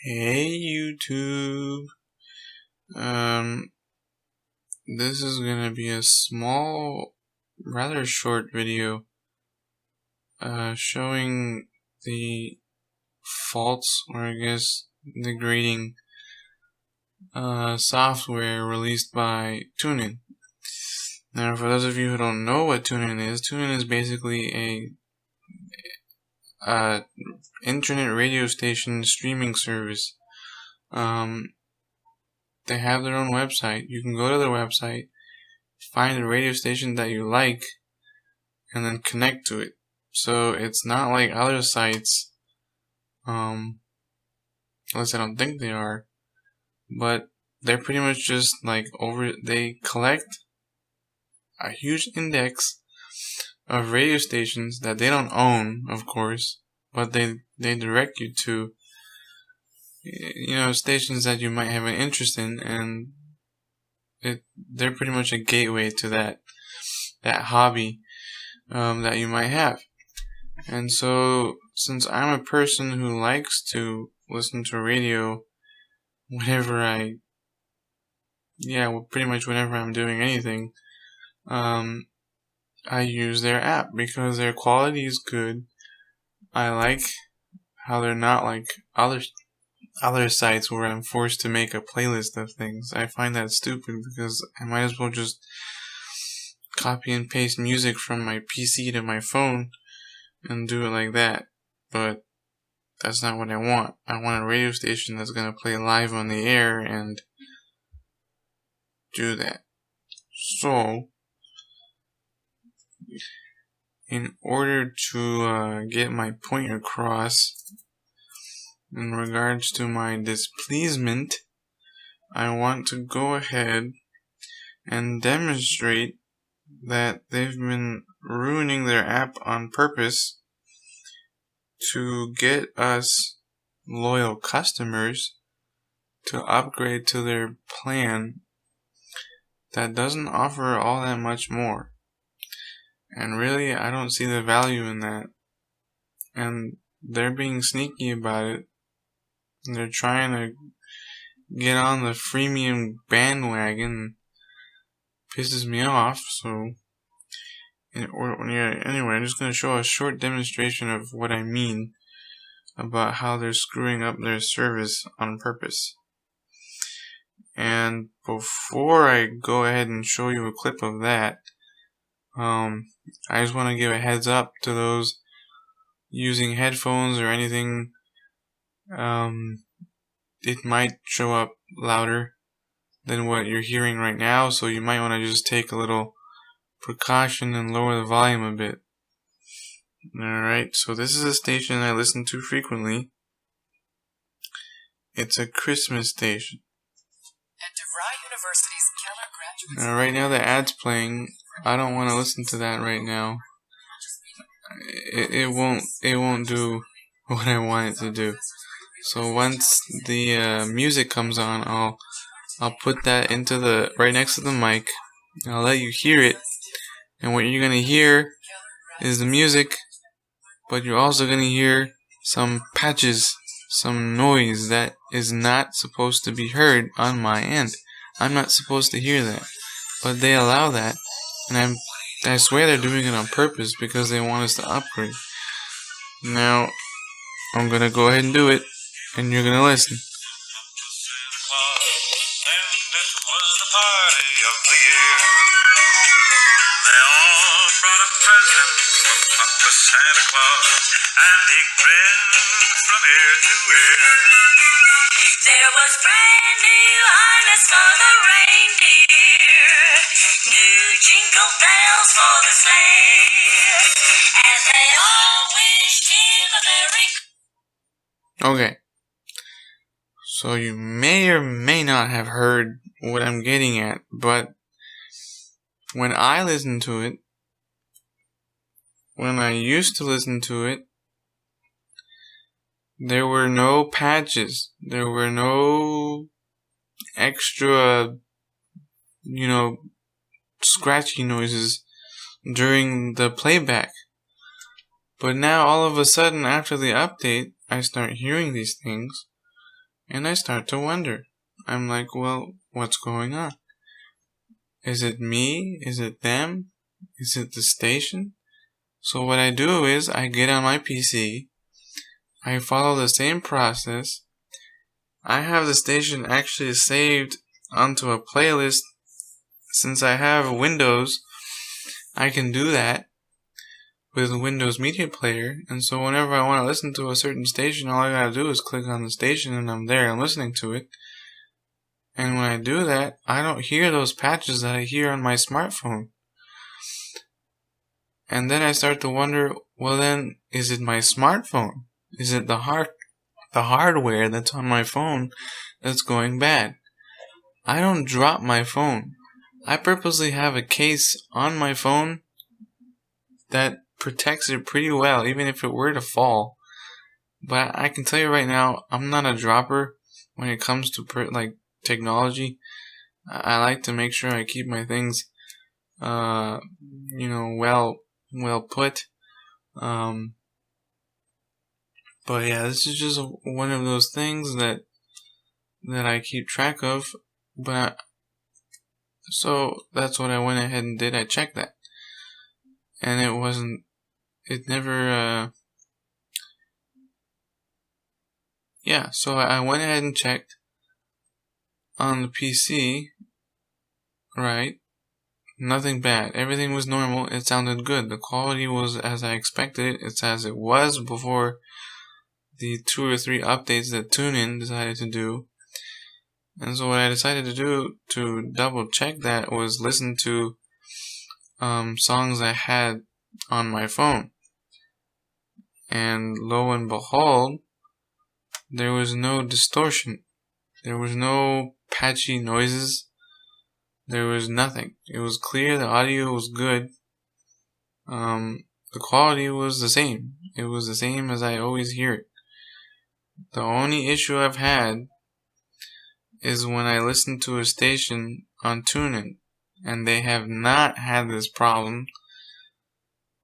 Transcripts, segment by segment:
Hey YouTube. This is gonna be a small, rather short video showing the faults, or I guess degrading software released by TuneIn. Now, for those of you who don't know what TuneIn is basically a internet radio station streaming service. They have their own website. You can go to their website, find a radio station that you like, and then connect to it. So it's not like other sites, at least I don't think they are, but they're pretty much just like they collect a huge index of radio stations that they don't own, of course, but they direct you to, stations that you might have an interest in, and they're pretty much a gateway to that hobby that you might have. And so, since I'm a person who likes to listen to radio whenever pretty much whenever I'm doing anything, I use their app because their quality is good. I like how they're not like other sites where I'm forced to make a playlist of things. I find that stupid because I might as well just copy and paste music from my PC to my phone and do it like that. But that's not what I want. I want a radio station that's going to play live on the air and do that. So, in order to get my point across in regards to my displeasement, I want to go ahead and demonstrate that they've been ruining their app on purpose to get us loyal customers to upgrade to their plan that doesn't offer all that much more. And really, I don't see the value in that. And they're being sneaky about it. They're trying to get on the freemium bandwagon. Pisses me off. So, anyway, I'm just going to show a short demonstration of what I mean about how they're screwing up their service on purpose. And before I go ahead and show you a clip of that, I just want to give a heads up to those using headphones or anything. It might show up louder than what you're hearing right now, so you might want to just take a little precaution and lower the volume a bit. Alright, so this is a station I listen to frequently. It's a Christmas station. Now, right now the ad's playing. I don't want to listen to that right now. It won't do what I want it to do. So once the music comes on, I'll put that into the right next to the mic. I'll let you hear it, and what you're gonna hear is the music, but you're also gonna hear some patches, some noise that is not supposed to be heard on my end. I'm not supposed to hear that, but they allow that, and I swear they're doing it on purpose because they want us to upgrade. Now, I'm gonna go ahead and do it, and you're gonna listen. They all brought a present from Papa Santa Claus, and he grinned from ear to ear. There was brand new harness for the reindeer, new jingle bells for the sleigh, and they all wished him a merry. Okay. So you may or may not have heard what I'm getting at, but when I listen to it, when I used to listen to it, there were no patches. There were no extra, scratchy noises during the playback. But now, all of a sudden, after the update, I start hearing these things. And I start to wonder. I'm like, well, what's going on? Is it me? Is it them? Is it the station? So what I do is I get on my PC. I follow the same process. I have the station actually saved onto a playlist. Since I have Windows, I can do that with Windows Media Player. And so whenever I want to listen to a certain station, all I gotta do is click on the station and I'm there and listening to it. And when I do that, I don't hear those patches that I hear on my smartphone. And then I start to wonder, well then, is it my smartphone? Is it the hardware that's on my phone that's going bad? I don't drop my phone. I purposely have a case on my phone that protects it pretty well, even if it were to fall. But I can tell you right now, I'm not a dropper when it comes to technology. I like to make sure I keep my things, well put. But yeah, this is just one of those things that I keep track of. So that's what I went ahead and did. I checked that, and so I went ahead and checked on the PC, right? Nothing bad. Everything was normal. It sounded good. The quality was as I expected it. It's as it was before the 2 or 3 updates that TuneIn decided to do. And so what I decided to do to double check that was listen to songs I had on my phone. And lo and behold, there was no distortion. There was no patchy noises. There was nothing. It was clear. The audio was good. The quality was the same. It was the same as I always hear it. The only issue I've had is when I listen to a station on TuneIn, and they have not had this problem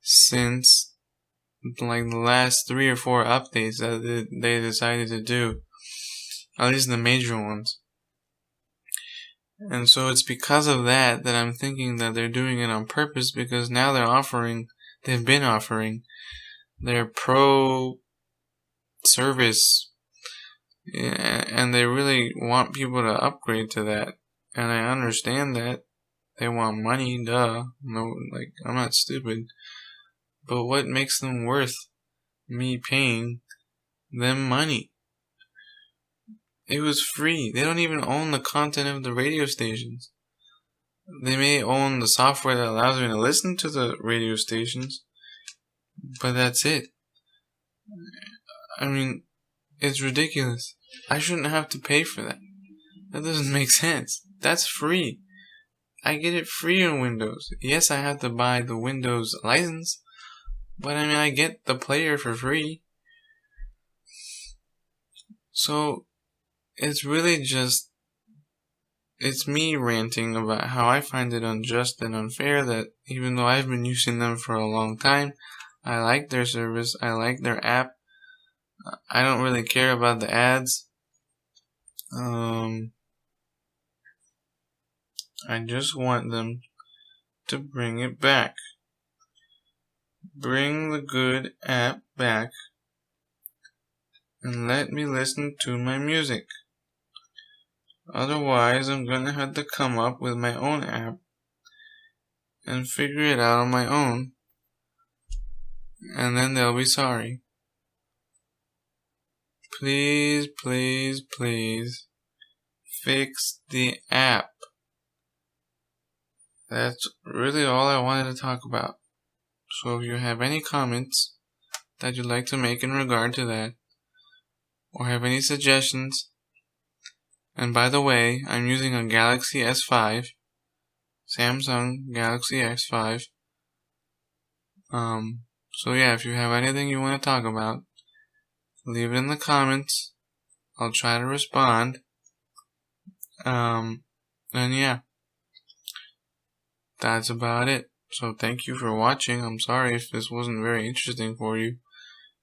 since the last 3 or 4 updates that they decided to do, at least the major ones. And so it's because of that I'm thinking that they're doing it on purpose, because now they've been offering their pro service, and they really want people to upgrade to that. And I understand that they want money, duh. No, I'm not stupid. But what makes them worth me paying them money? It was free. They don't even own the content of the radio stations. They may own the software that allows me to listen to the radio stations, but that's it. I mean, it's ridiculous. I shouldn't have to pay for that. That doesn't make sense. That's free. I get it free on Windows. Yes, I had to buy the Windows license, but I get the player for free. So, it's really it's me ranting about how I find it unjust and unfair that even though I've been using them for a long time, I like their service, I like their app, I don't really care about the ads. I just want them to bring it back. Bring the good app back and let me listen to my music. Otherwise, I'm gonna have to come up with my own app and figure it out on my own, and then they'll be sorry. Please, please, please fix the app. That's really all I wanted to talk about. So if you have any comments that you'd like to make in regard to that, or have any suggestions, and by the way, I'm using a Galaxy S5, Samsung Galaxy S5. So yeah, if you have anything you want to talk about, leave it in the comments. I'll try to respond. And yeah, that's about it. So thank you for watching. I'm sorry if this wasn't very interesting for you.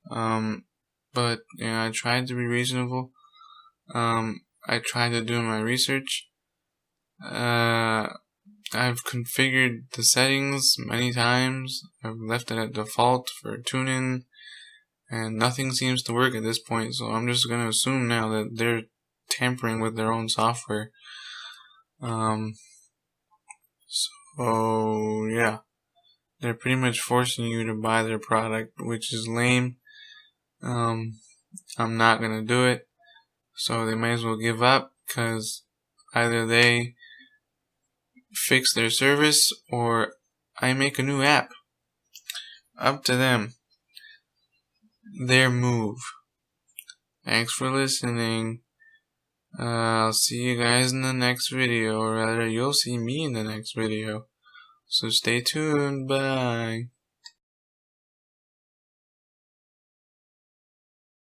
But I tried to be reasonable. I tried to do my research. I've configured the settings many times. I've left it at default for TuneIn, and nothing seems to work at this point. So I'm just gonna assume now that they're tampering with their own software. So yeah, they're pretty much forcing you to buy their product, which is lame. I'm not gonna do it. So they might as well give up, because either they fix their service or I make a new app. Up to them. Their move. Thanks for listening. I'll see you guys in the next video, or rather you'll see me in the next video. So stay tuned. Bye.